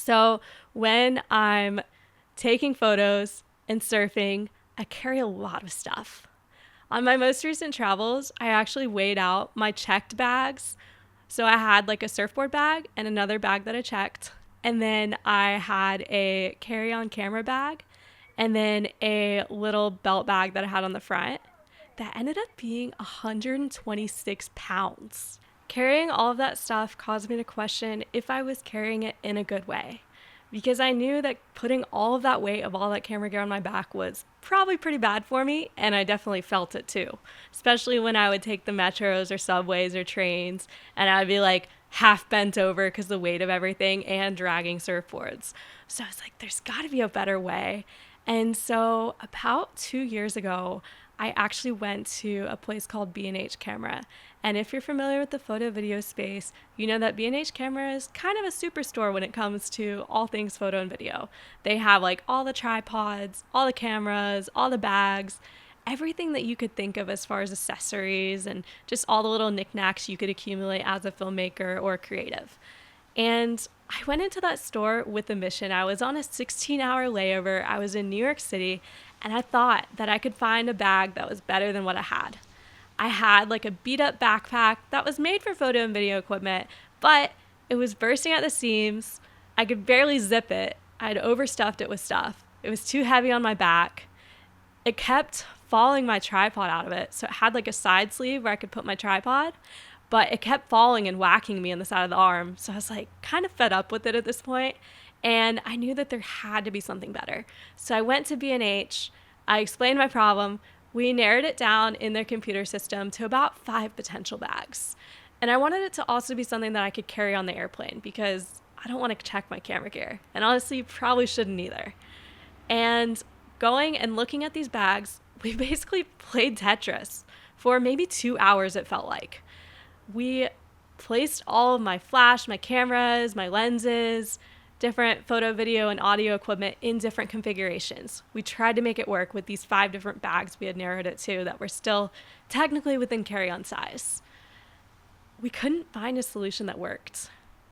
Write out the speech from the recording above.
So when I'm taking photos and surfing, I carry a lot of stuff. On my most recent travels, I actually weighed out my checked bags. So I had like a surfboard bag and another bag that I checked. And then I had a carry-on camera bag and then a little belt bag that I had on the front. That ended up being 126 pounds. Carrying all of that stuff caused me to question if I was carrying it in a good way, because I knew that putting all of that weight of all that camera gear on my back was probably pretty bad for me, and I definitely felt it too, especially when I would take the metros or subways or trains, and I'd be like half bent over because the weight of everything and dragging surfboards. So I was like, there's got to be a better way. And so about 2 years ago, I actually went to a place called B&H Camera. And if you're familiar with the photo video space, you know that B&H Camera is kind of a superstore when it comes to all things photo and video. They have like all the tripods, all the cameras, all the bags, everything that you could think of as far as accessories and just all the little knickknacks you could accumulate as a filmmaker or a creative. And I went into that store with a mission. I was on a 16-hour layover. I was in New York City, and I thought that I could find a bag that was better than what I had. I had like a beat up backpack that was made for photo and video equipment, but it was bursting at the seams. I could barely zip it. I had overstuffed it with stuff. It was too heavy on my back. It kept falling my tripod out of it. So it had like a side sleeve where I could put my tripod, but it kept falling and whacking me in the side of the arm. So I was like kind of fed up with it at this point, and I knew that there had to be something better. So I went to B&H. I explained my problem. We narrowed it down in their computer system to about 5 potential bags. And I wanted it to also be something that I could carry on the airplane because I don't want to check my camera gear. And honestly, you probably shouldn't either. And going and looking at these bags, we basically played Tetris for maybe 2 hours, it felt like. We placed all of my flash, my cameras, my lenses, different photo, video, and audio equipment in different configurations. We tried to make it work with these 5 different bags we had narrowed it to that were still technically within carry-on size. We couldn't find a solution that worked.